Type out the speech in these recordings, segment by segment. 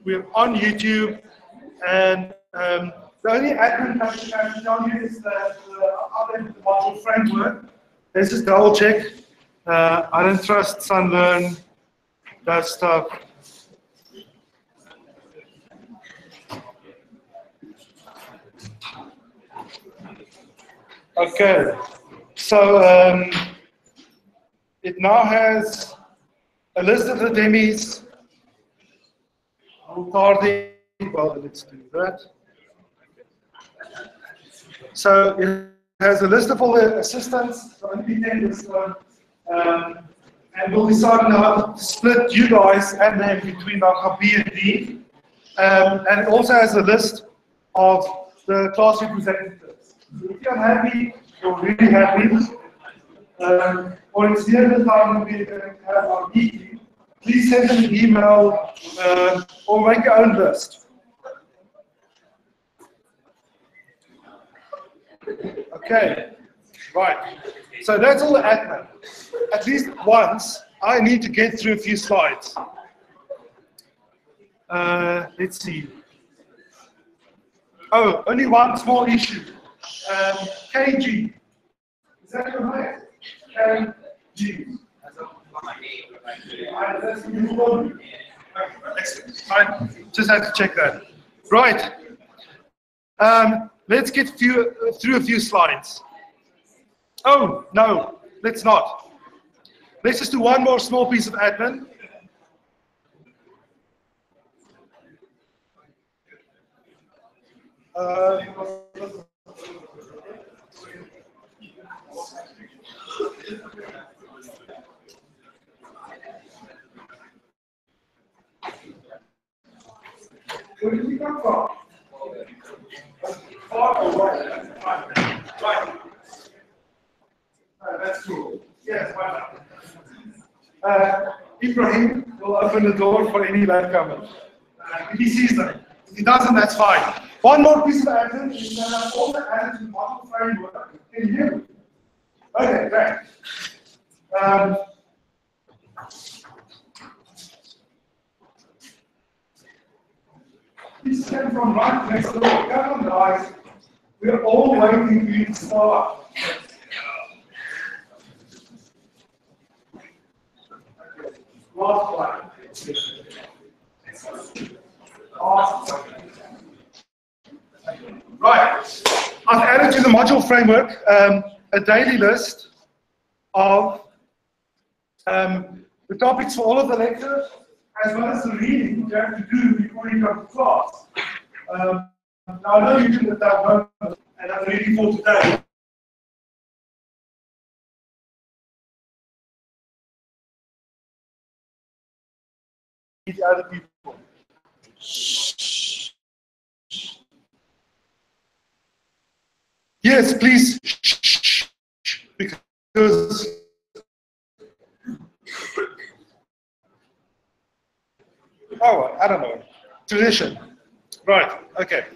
We're on YouTube, and the only admin I can tell you is that the module framework. Let's just double check. I don't trust Sunlearn does stuff. Okay, so it now has a list of the demis. Well, let's do that. So it has a list of all the assistants, the only thing is and we'll decide now to split you guys and them between B and D. And it also has a list of the class representatives. So if you're happy, you're really happy, or it's the other time we have our meeting, please send an email or make your own list. Okay, right. So that's all the admin. At least once, I need to get through a few slides. Let's see. Oh, only one small issue. KG. Is that correct? KG. I just had to check that. Right. Let's get through a few slides. Oh, no, let's not. Let's just do one more small piece of admin. Where did we come from? Far away. Right. That's cool. Yes, why not? Ibrahim will open the door for any latecomers. If he sees them. If he doesn't, that's fine. One more piece of admin is that I've also added to the model framework. Can you hear me? Okay, great. This came from right next door. Come on, guys. We're all waiting for you to start. Last one. Right. I've added to the module framework a daily list of the topics for all of the lectures, as well as the reading you have to do before you come to class. Now, I know you did that homework, and I'm reading for today. The other people. Yes, please, because I don't know. Tradition. Right, okay.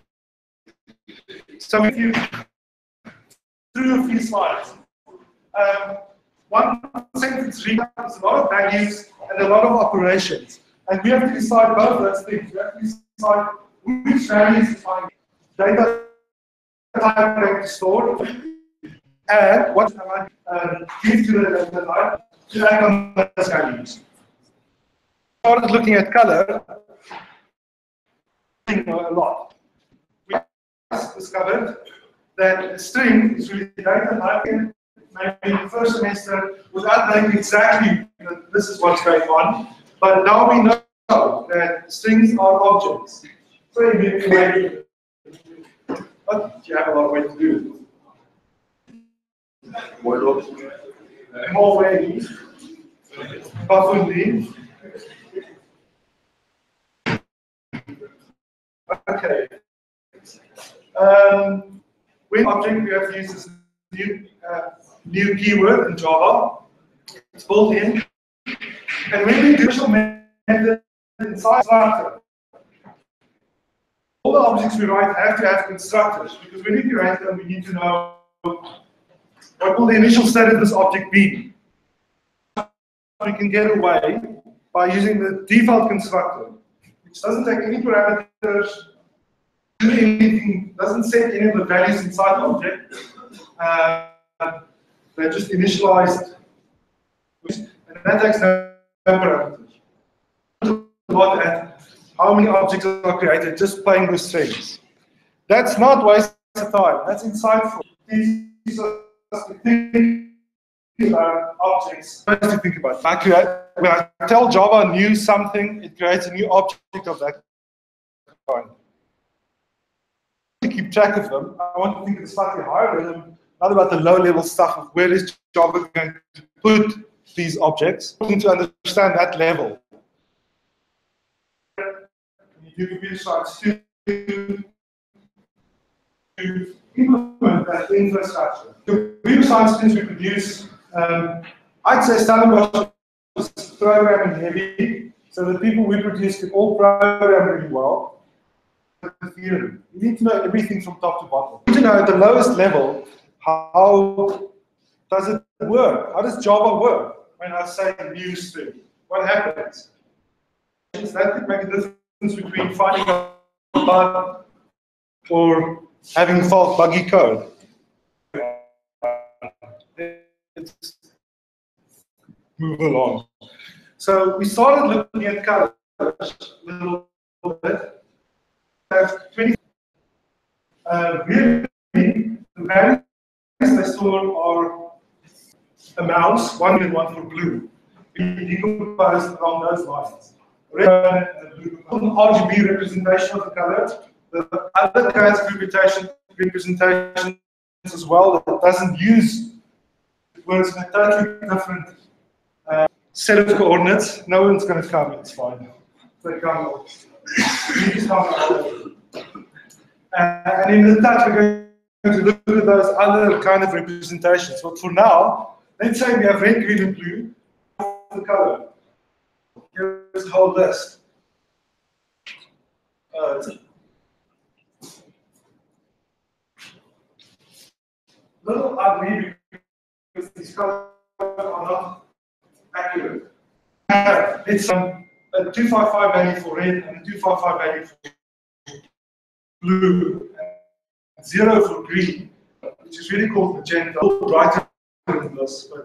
So if you through a few slides. One sentence recap is a lot of values and a lot of operations. And we have to decide both those things. We have to decide which values is my data type I'm going to store and what am I give to the data type to act on those values. I started looking at color a lot. We discovered that string is really data type maybe in the first semester without knowing exactly that this is what's going on. But now we know that strings are objects. So maybe but you have a lot of way to do. More ways. Bufferly. Okay. When object we have to use this new keyword in Java. It's built in. And when we do special method inside constructor, all the objects we write have to have constructors, because when we write them, we need to know what will the initial state of this object be. We can get away by using the default constructor. which doesn't take any parameters, do anything, doesn't set any of the values inside the object. They're just initialized, and that takes no parameters. Look at how many objects are created just playing with strings. That's not waste of time. That's insightful. These are objects to think about. When I tell Java new something, it creates a new object of that kind. To keep track of them, I want to think of a slightly higher rhythm, not about the low-level stuff of where is Java going to put these objects. I need to understand that level. You do computer science to implement that infrastructure. Computer science students we produce, I'd say standard was programming heavy, so the people we produce can all program really well. The theory. You need to know everything from top to bottom. You need to know at the lowest level, how does it work? How does Java work? When I say new string, what happens? That could make a difference between finding a bug or having fault buggy code. Let's move along. So we started looking at colors a little bit. Have 20. Really, the values they store are amounts, one and one for blue. We decompose along those lines. Red and blue. RGB representation of the color. The other kinds of representations as well that doesn't use words in a totally different set of coordinates. No one's going to come, it's fine. They come. And in the touch, we're going to look at those other kind of representations. But for now, let's say we have red, green, and blue. The color. Here's the whole list. It's a little ugly because these colors are not accurate. It's a 255 value for red and a 255 value for blue, and 0 for green, which is really called magenta. Brighter than this, but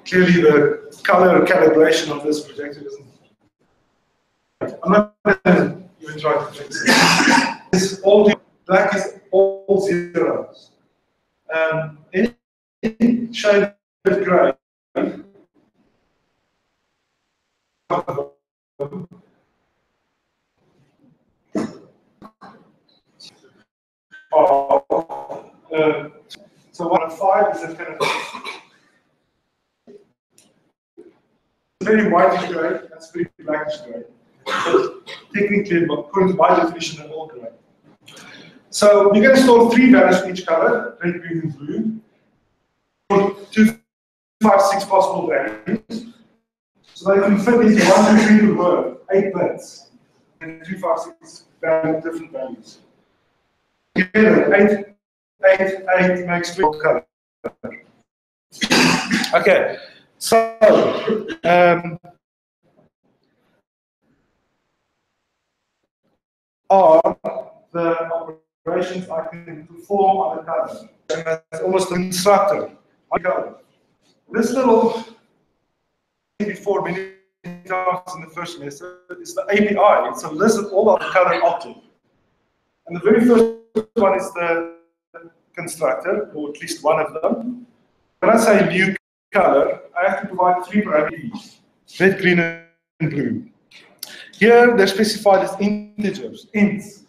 clearly the color calibration of this projector isn't. I'm not going to even try to fix it. It's all black is all zeros. Any shade of grey. So 105 is a kind of very whitish grey, that's very blackish grey. But technically, according to my definition, they're all grey. So we're going to store 3 values for each color, red, green, and blue. 2, 5, 6 possible values. So they can fit into 1, 2, 3 the word, 8 bits. And 2, 5, 6 different values. Together, 8 makes 12 color. Okay, so are the operations I can perform on the color. And that's almost an instructor. This little before many times in the first semester is the API. It's a list of all of the color objects. And the very first one is the constructor, or at least one of them. When I say new color, I have to provide 3 parameters: red, green, and blue. Here they're specified as integers, ints.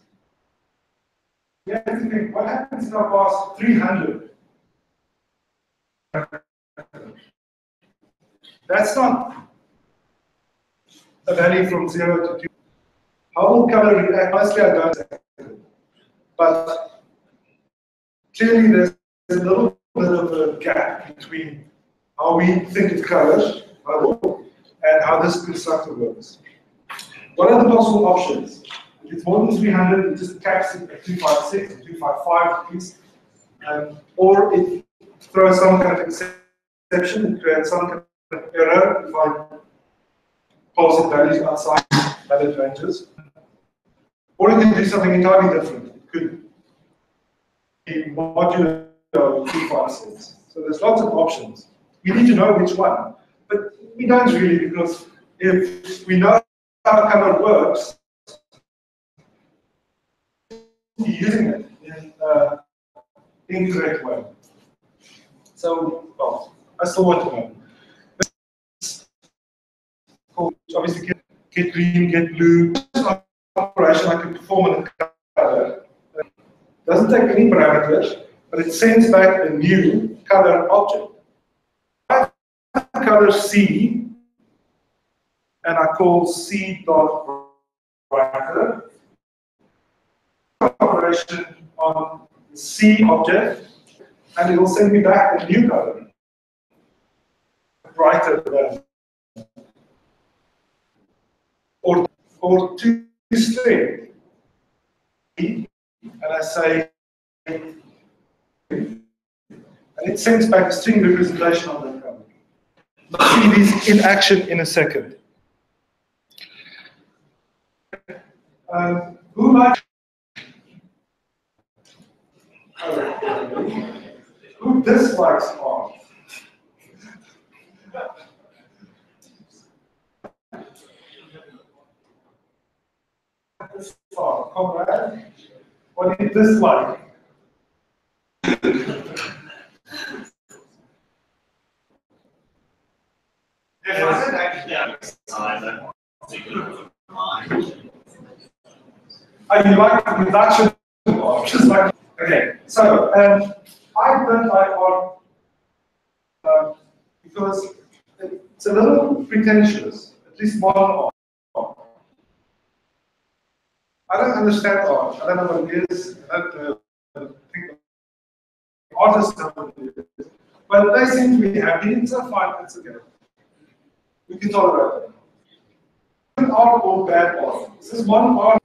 You have to think, what happens if I pass 300? That's not a value from 0 to 2. How will color react? Honestly, I don't know. But clearly there's a little bit of a gap between how we think of colors and how this constructor works. What are the possible options? If it's more than 300, it just caps it at 256 or 255 at least. Or it throws some kind of exception and creates some kind of error if I pass the values outside valid ranges. Or it could do something entirely different. It could be modular 256. So there's lots of options. We need to know which one. But we don't really, because if we know how a color works, we're using it in an incorrect way. So, well, I still want to know. Obviously, get green, get blue. Operation I can perform in a color. Doesn't take any parameters, but it sends back a new color object. I have color C, and I call C dot writer. Operation on the C object, and it will send me back a new color, brighter than. Or to string, and I say, and it sends back a string representation on that color. I'll see these in action in a second. Who likes? Who dislikes art? This far, comrade. What do you dislike? You like reduction art? Just like, okay, so I don't like art because it's a little pretentious, at least modern art. I don't understand art. I don't know what it is. I don't think artists know what it is. But they seem to be happy. It's a fine. It's okay. We can tolerate it. Good art or bad art? This is one art.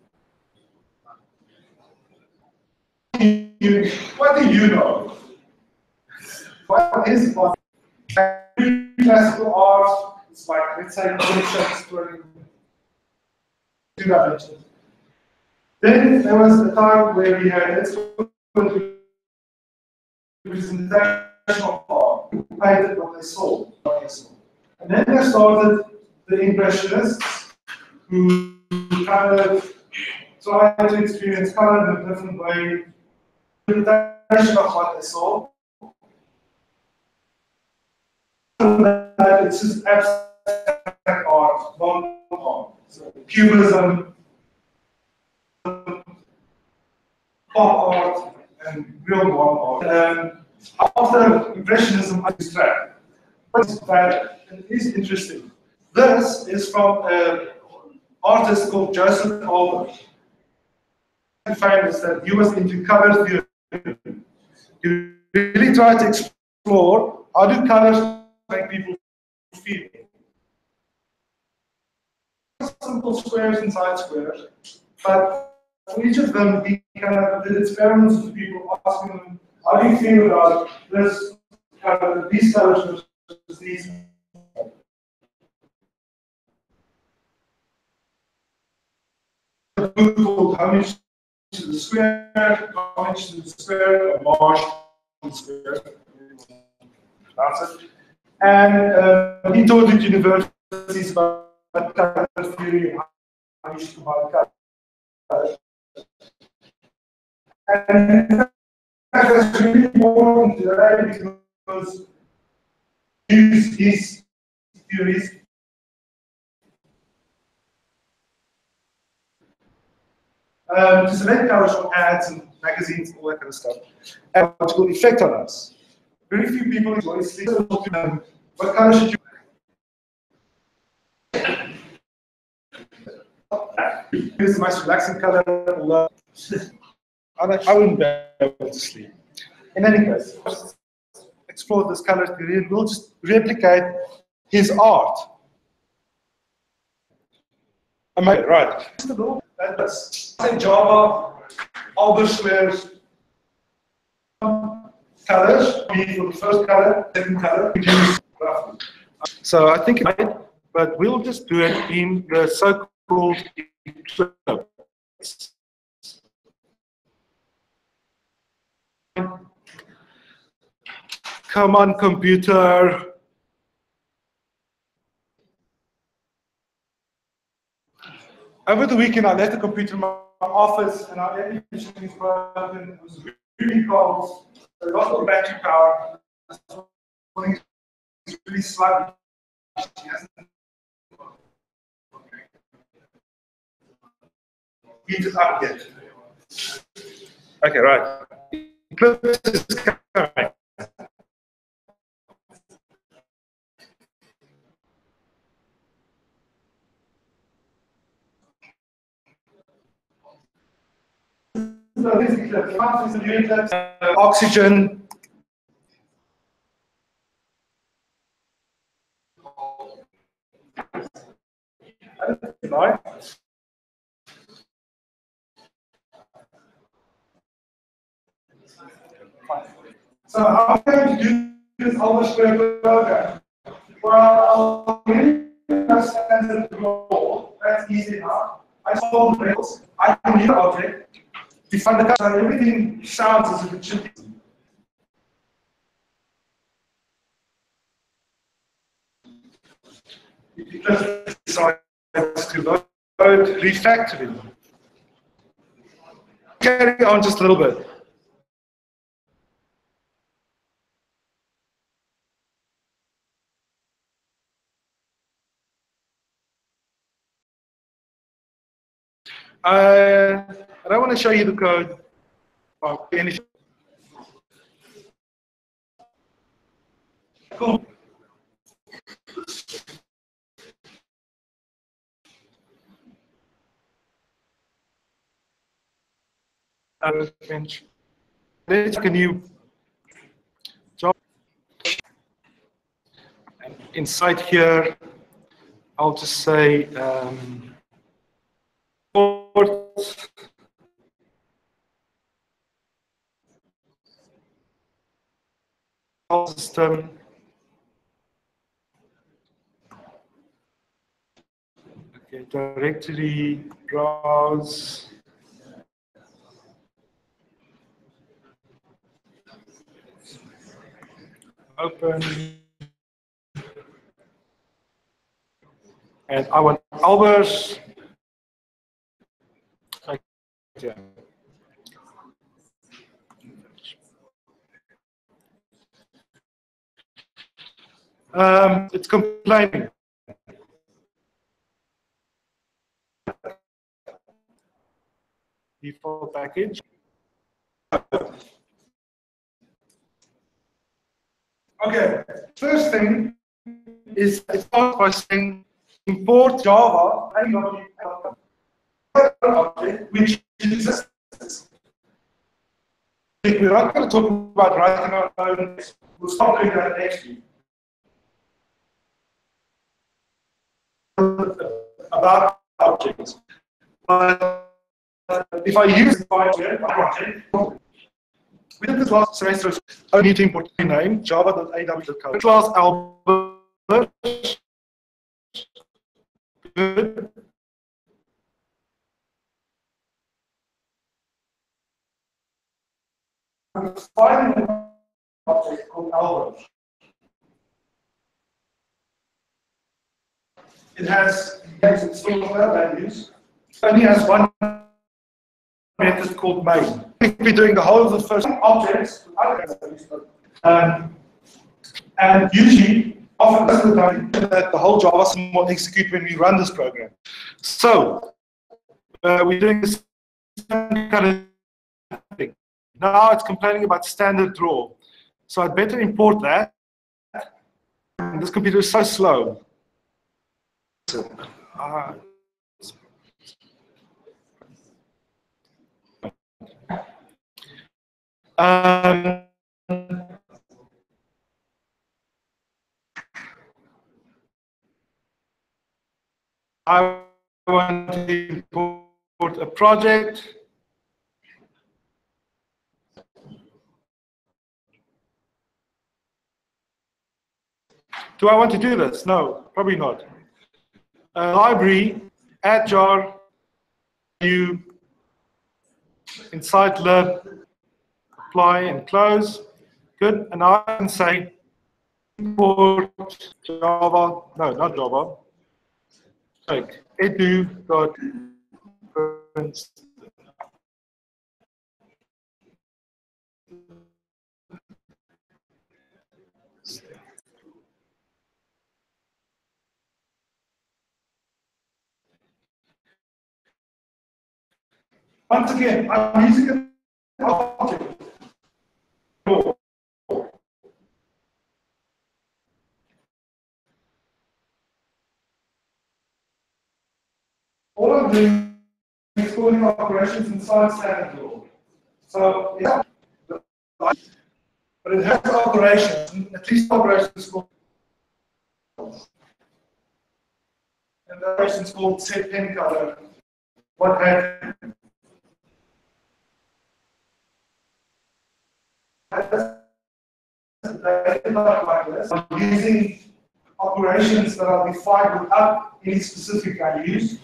What do you know? What is art? Classical art is like, let's say, Egyptian, two dimensions. Then there was a time where we had representation of art, who painted what they saw. And then there started the Impressionists, who kind of tried to experience color in a different way, interpretation of what they saw. It's just abstract art, non-art. So Cubism, pop art, and real one art. After Impressionism, I distract. But it's bad, and it is interesting. This is from an artist called Joseph Albert. Famous that he was into color theory. He really tried to explore how do colors make people feel. Simple squares inside squares, but for each of them, he kind of did experiments with people, asking them, how do you feel about this color, these colors versus these? A book called Homage to the Square, Homage to the Square, or Marsh to the Square. That's it. And he taught at universities about color theory, how you should combine colors. And that's really important today because use these theories to select colors from ads and magazines and all that kind of stuff, and which will effect on us. Very few people enjoy sleep. What color should you? This is the most relaxing color. I wouldn't be able to sleep. In any case, explore this color theory and we'll just replicate his art. Amazing, right. That's Java, Albert squares, colors, be for the first color, second color, reduce roughly. So I think it might, but we'll just do it in the so-called eclipse. Come on, computer. Over the weekend, I left the computer in my office, and our air conditioning is broken. It was really cold. So I lost all the battery power. This morning is really sluggish. Heat it up yet. Okay, right. Eclipse is coming. So this eclipse, oxygen. Right. So how am I going to do this whole square program? Well, I'll understand the goal. That's easy enough. I solve the riddles. I can use the object. Define the color. Everything sounds as if it should be. You just decide to load refactoring. Carry on just a little bit. I don't want to show you the code. Cool. Let's make a new job. And inside here, I'll just say system. Okay, directory, browse. Open. And I want Albers. Okay. It's complaining. Default package. Okay, first thing is it starts by saying import Java object which exists. We're not going to talk about writing our own. We'll start doing that next week. About objects. If I use the project, we did this last semester. Only need to import a name, java.aw.code. Class Albert. Good. Final object called Albert. It has values. It only has one method called main. If we're doing the whole of the first objects, and usually, often most of the time, that the whole Java system will execute when we run this program. So we're doing this kind of thing. Now it's complaining about standard draw. So I'd better import that. And this computer is so slow. I want to import a project. Do I want to do this? No, probably not. Library, add jar, new, inside lib, apply and close. Good. And now I can say import Java, no, not Java, like edu.print. Once again, I'm using an object. All I'm doing is calling operations inside standard law. So, yeah, but it has operations, at least operations called, and the operations called set pen color. What happened? Like this, I'm using operations that are defined without any specific values.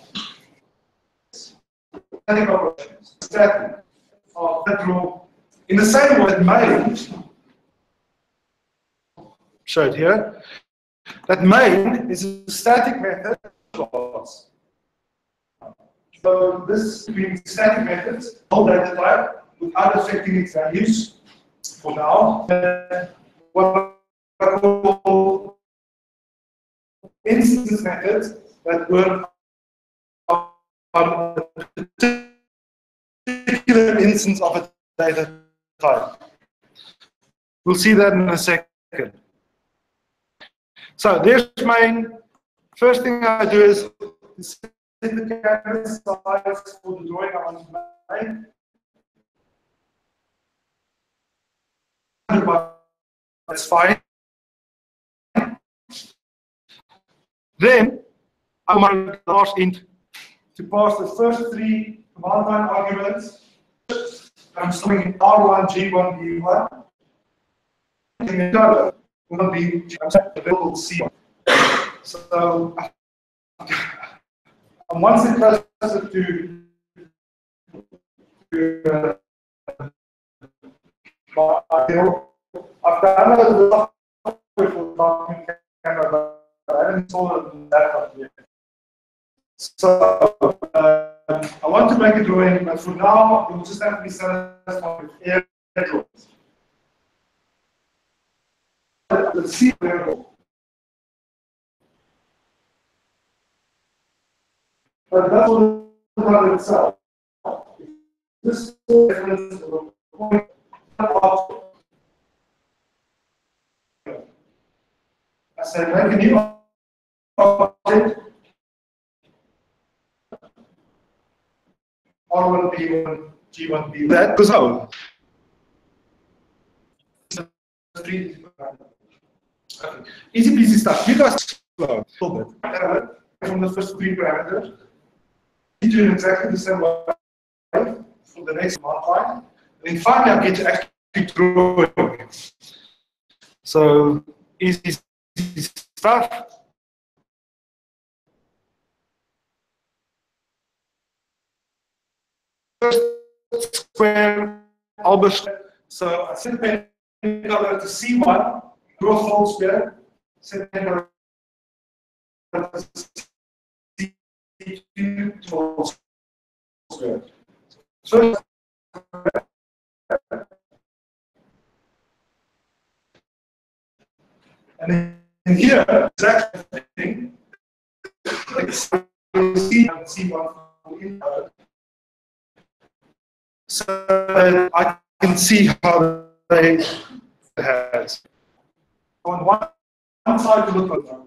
Static operations, static of that rule. In the same way that main showed here, that main is a static method. So this being static methods, all data type without affecting its values for now. What I call instance methods that work on a particular instance of a data type. We'll see that in a second. So there's main. First thing I do is set the canvas size for the drawing I want to make. That's fine. Then I want to pass int to pass the first three command line arguments. I'm storing R1, G1, B1. And the other will be available C1. So I'm one step closer to my ideal. I've downloaded the software for document camera, but I haven't installed it in that one yet. So I want to make a drawing, but for now, you'll just have to be satisfied with air drawings. Let's see variable. But that's not itself. This difference of a point object. I say make a new object. R1, B1, G1, B1. That goes out. Easy peasy stuff. You guys slow a little bit. From the first three parameters. You do it exactly the same way for the next command line. And then finally I get to actually draw it. So easy stuff. First square, Albert. So I set pen color to C1, draw full square, set pen color to C2, full square. So and then here, exactly thing. C1 so I can see how they has. On one side to look like that.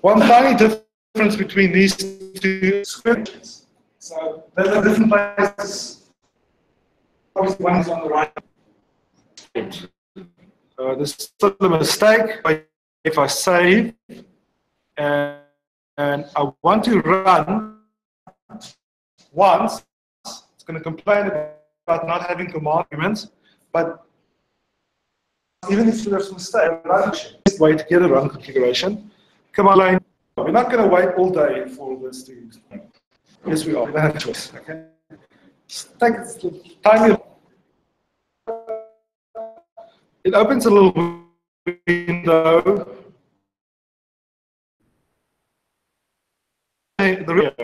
One tiny difference between these two scripts. So there's a different places. Obviously, one is on the right. This is still a mistake. If I save and I want to run once, it's going to complain about not having command arguments. But even if there's a mistake, best way to get a run configuration. Command line. We're not going to wait all day for this to. Yes, we are. We don't have a choice. Okay. Take time. It opens a little window. The rear.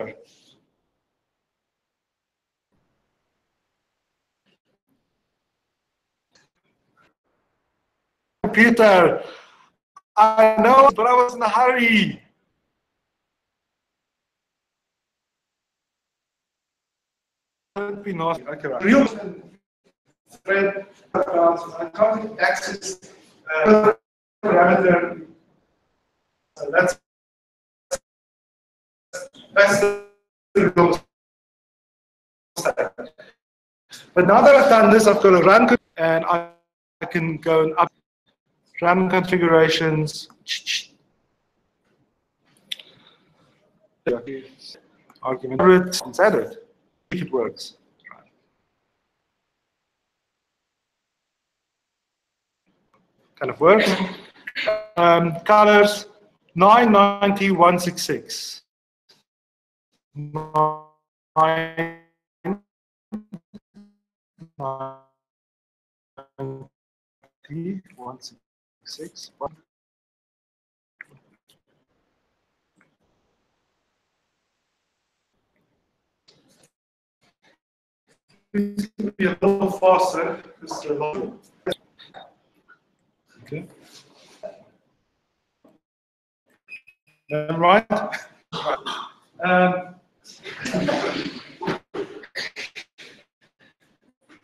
Computer, I know, but I was in a hurry. Don't be nasty. Okay, right. Real thread I can't access parameter. So that's the real stack. But now that I've done this, I've got to run, and I can go and up run configurations. Argument and set it. If it works. Kind of works. Colors 990 166. 990 166. It's going to be a little faster. Okay. Right.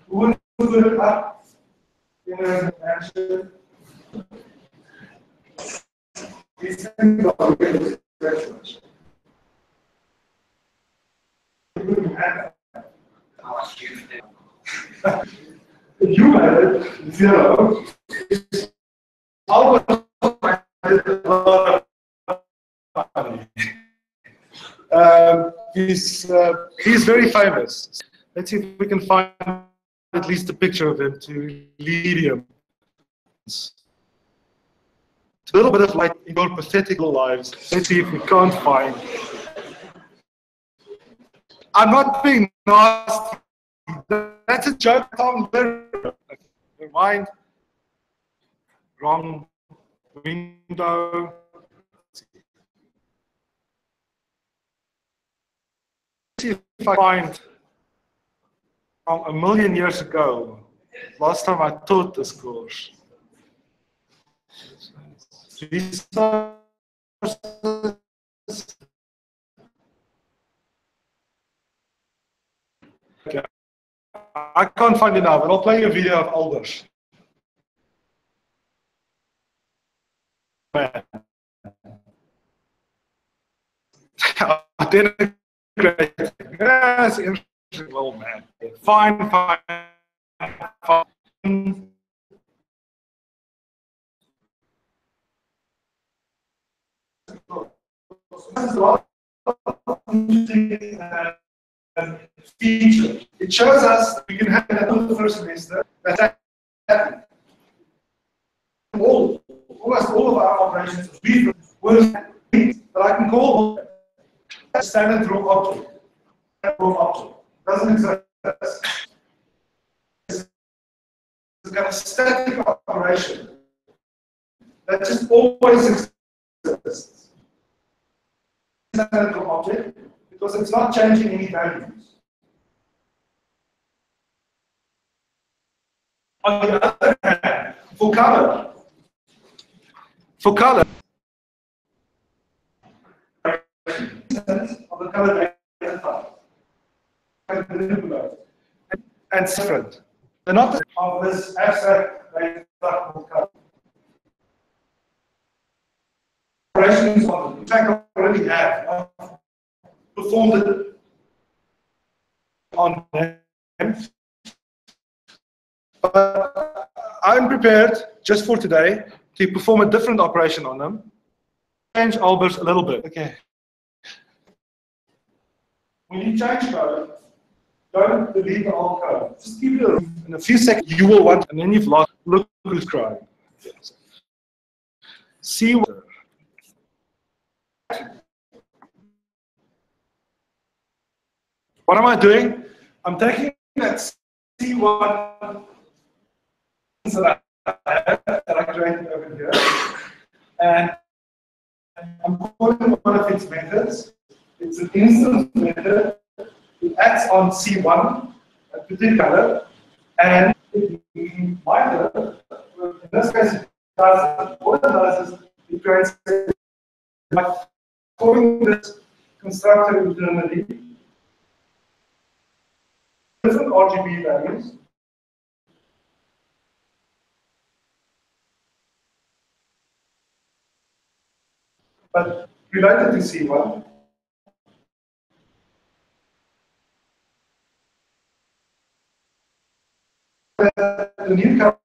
We'll move it up in an action. You added 0. He's very famous. Let's see if we can find at least a picture of him to lead him. It's a little bit of like in your pathetic lives. Let's see if we can't find. I'm not being nasty. That's a joke, Tom. Never mind. Wrong window. Let's see if I find from a million years ago, last time I taught this course. Okay. I can't find it now, but I'll play a video of Albers. Man. Yes, interesting little man. Fine, fine, fine. Feature. It shows us we can have another the first semester that almost all of our operations with but I can call a standard draw object. Doesn't exist. It's a kind of static operation that just always exists. Standard draw object because it's not changing any values. On the other hand, for color, of the color data file, and different. They're not the of this abstract data called color. Operations on in fact, I already have performed it on them. But I'm prepared, just for today, to perform a different operation on them. Change Albers a little bit. Okay. When you change code, don't delete the old code. Just keep it in a few seconds. You will want, and then you've lost. Look who's crying. See what. What am I doing? I'm taking that C1. that I created over here. And I'm calling one of its methods. It's an instance method. It acts on C1, a particular, and my method, in this case, it does what it does is it creates by calling this constructor internally different RGB values. But related to C1, the new color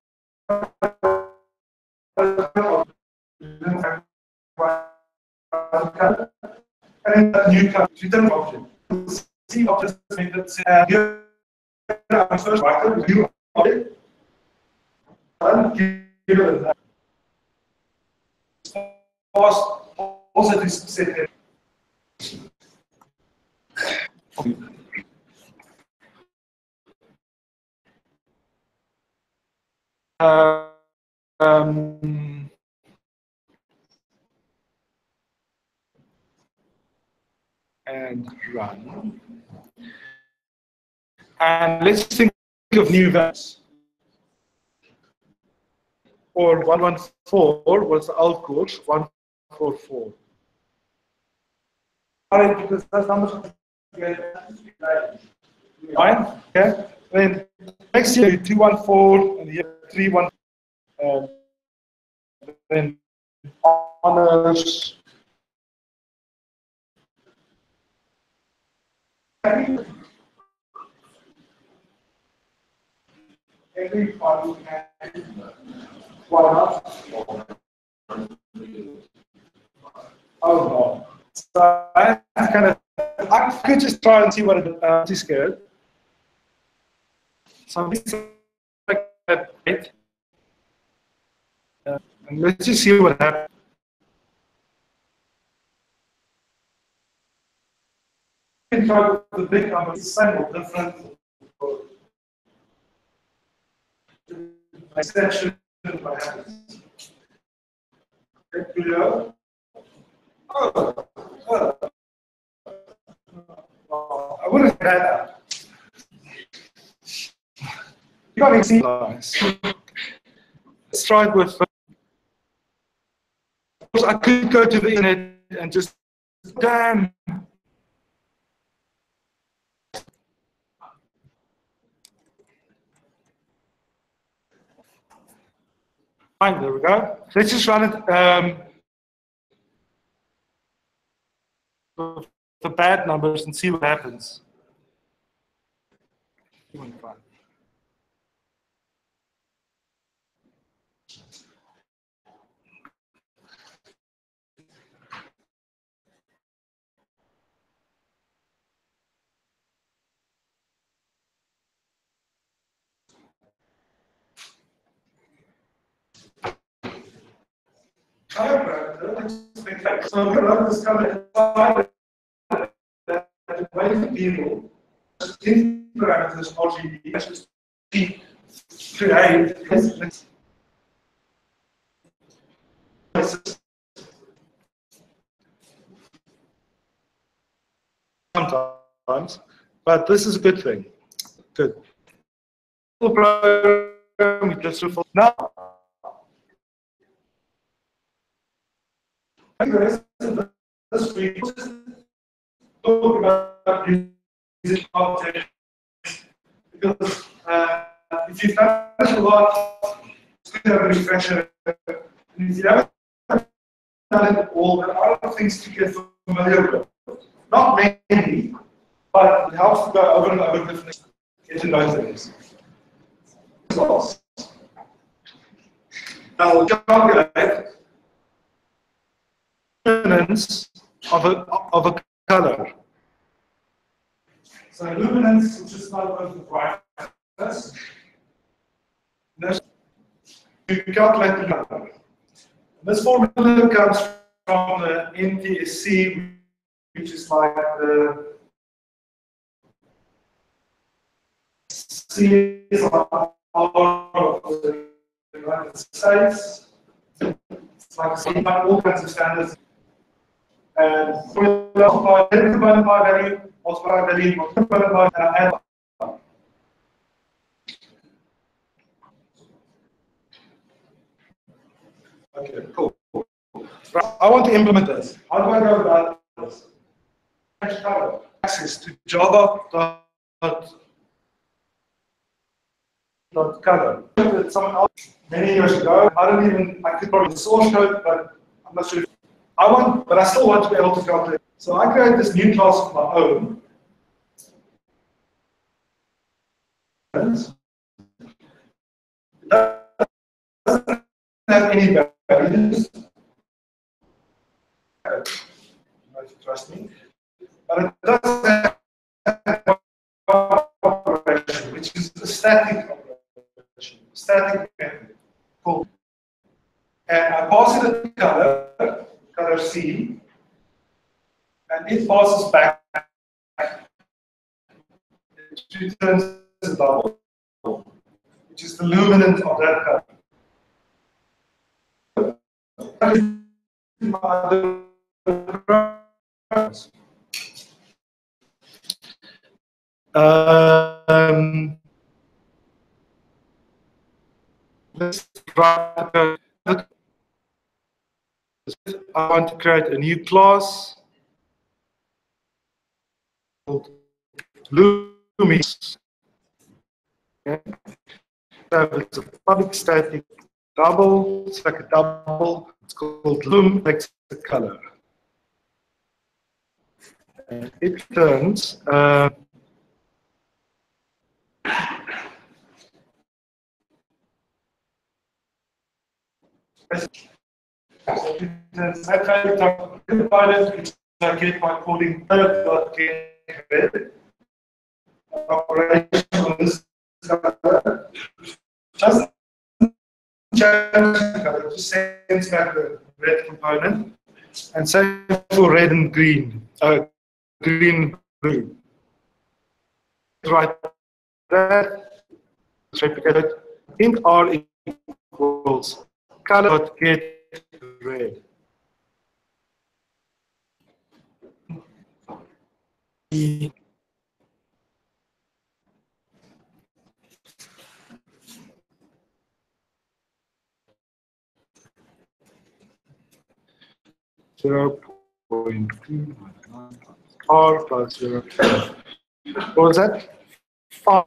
and a new color return object. C object methods here I'm first writer new object and give it that. Also this set and run. And let's think of new values. Or 114 was the old course, 144. Alright, because that's how much fine, okay. Then next year 214 and the year 31. Then honors. Every party has one up. Oh no. So I could just try and see what it is scared. So this is like that, right? And let's just see what happens. You can try with the big number, it's same or different. Extension what happens. Okay, below. I wouldn't have had that. You got to see lines. Let's try it with. Of course, I could go to the internet and just damn. Fine, there we go. Let's just run it with the bad numbers and see what happens. So we're going to discover that the way to deal in parameters RGB just create sometimes, but this is a good thing. Good. Now, this week, talk about using objects because if you've done this a lot, it's good to have a refresher. And if you haven't done it all, there are other things to get familiar with. Not many, but it helps to go over and over different, get to know things. Now we'll calculate luminance of a color. So luminance, which is not of the brightness, you calculate the color. This formula comes from the NTSC, which is like the CSR of the United States. It's like all kinds of standards. And we multiply every by value, multiply value, multiply by, and add. Okay, cool. Right, I want to implement this. How do I go about this? Access to Java. Cover. Someone else many years ago. I could probably the source code, but I'm not sure. But I still want to be able to calculate. So I create this new class of my own. It doesn't have any values. I don't know if you trust me. But it does have operation, which is a static operation. Static method. Cool. And I pass it a color C, and it passes back. It returns a double, which is the luminant of that color. Let's try to. I want to create a new class called Lumis. Okay. So it's a public static double. It's like a double. It's called Lum. Makes the color. And it turns. I try to talk about it, which I get by calling third.getRed. Operation on this color. Just change the color, just sends back the red component, and same for red and green, green, blue. Right, that, let's replicate it. Int R equals color.getRed. R plus 0. What was that? 5.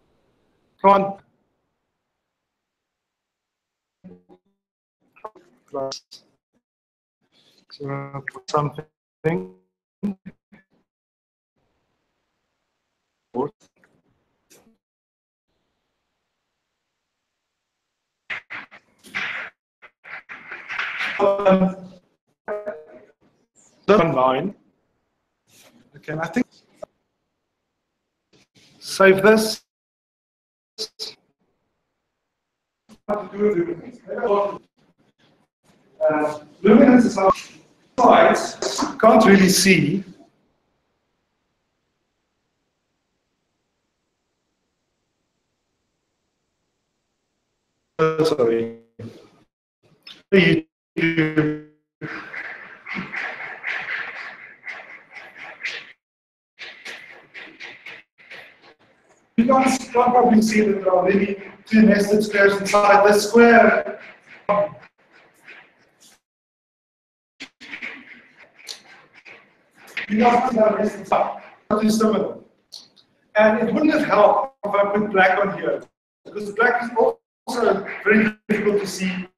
Come on. Plus 0 something. Line. Okay, I think save this. Luminance is our sides. Can't really see. Sorry. You can't probably see that there are really two nested squares inside this square. You can't see that nested inside. Too similar. And it wouldn't have helped if I put black on here, because black is also very difficult to see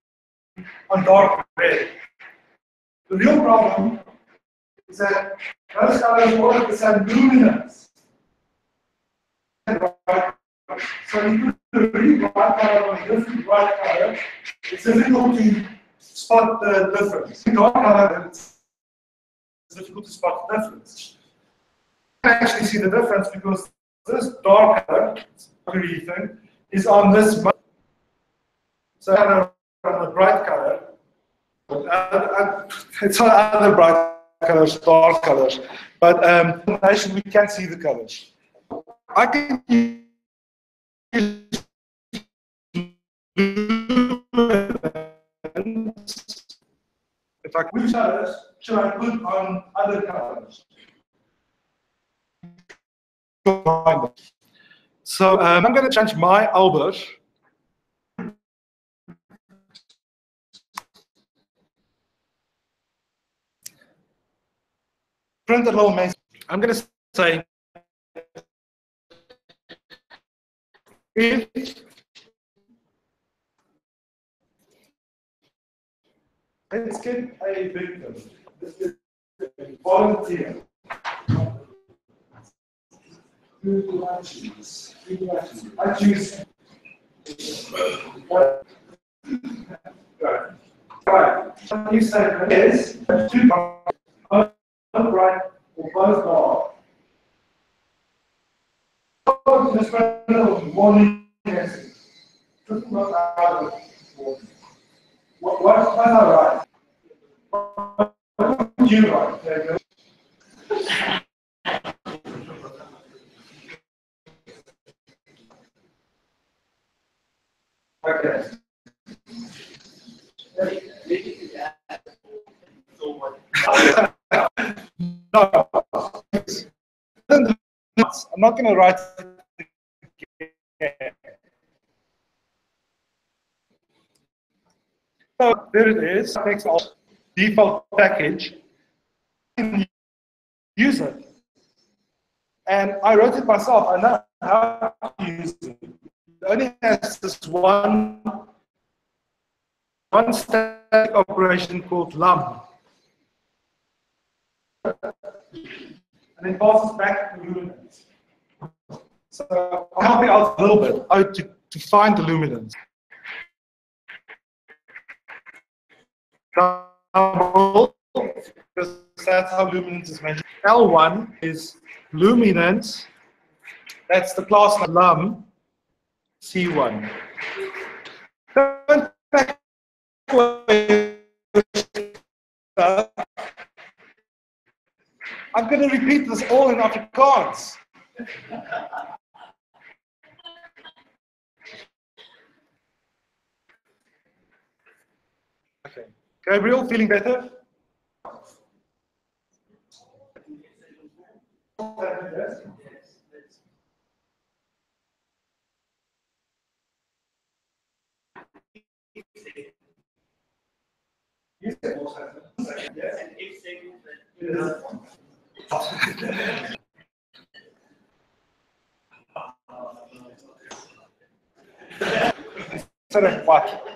on dark red. The real problem is that those colors all have the same luminance. So you put a really bright color on a different bright color, it's difficult to spot the difference. Dark color, it's difficult to spot the difference. You can actually see the difference because this dark color, thing, is on this. So on the bright color, it's on other bright colors, dark colors, but actually we can see the colors. I can use if I which colors should I put on other colors? So I'm going to change my Albert. Print a little message. I'm going to say, if let's get a victim. Let's get a volunteer. Who do I choose? Who do I choose? I choose. Right. You say is two both right or both wrong. Just one guessing. What was I right? What did you write? Okay. No. I'm not going to write it again. So there it is. Takes our default package. Use it. And I wrote it myself. I know how to use it. It only has this one static operation called lum. And it passes back to luminance. So I'll help you out a little bit how to find the luminance. Because that's how luminance is measured. L1 is luminance. That's the class lum. C1. Don't back away. I'm going to repeat this all in Afrikaans. Okay. Gabriel, feeling better? Instead of what?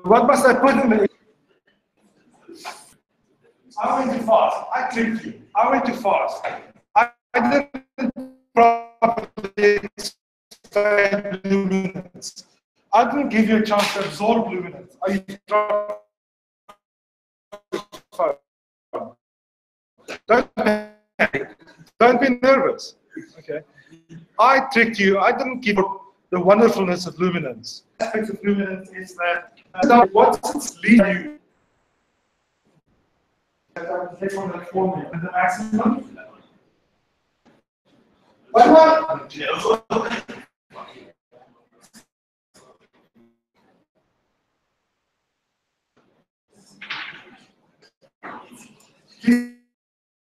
What must I put in the? I went too fast. I tricked you. I went too fast. I didn't properly explain luminance. I didn't give you a chance to absorb luminance. I don't panic. Don't be nervous. Okay. I tricked you. I didn't give you the wonderfulness of luminance. The aspect of luminance is that what's leading you. Take on that formula and the maximum. What?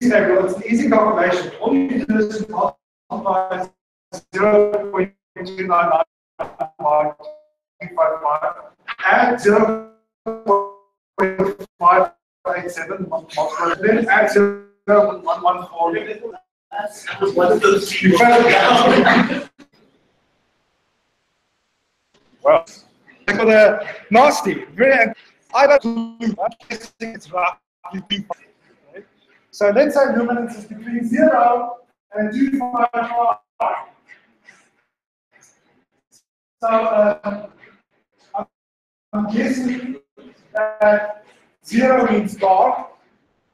It's an easy calculation. All you do is multiply 0.299 by 255, add 0.587, multiply, then add 0.114. Well, I got a nasty, very. I don't think it's roughly 2. So let's say luminance is between 0 and 255. So I'm guessing that 0 means dark.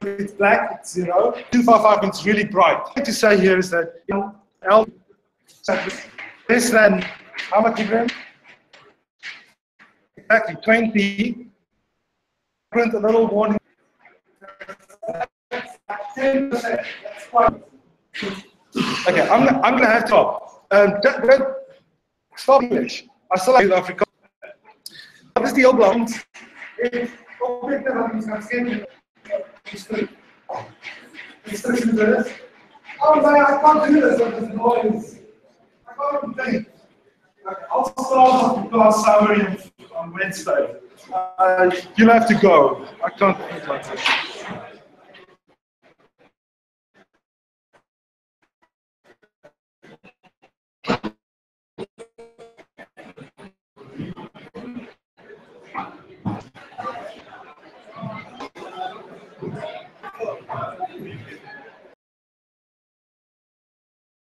If it's black, it's 0. 255 means really bright. What to say here is that L less than how much gram? Exactly 20. Print a little warning. 10%. That's quite. Okay, I'm gonna have to stop. Don't stop English. I still like Afrikaans. Dat is die heel belangrijk. Objecten wat iets gaat schrijven. Instruction to this. Oh, no, I can't do this with this noise. I can't think. Okay, I'll start off the class summary on Wednesday. You'll have to go. I can't think like this.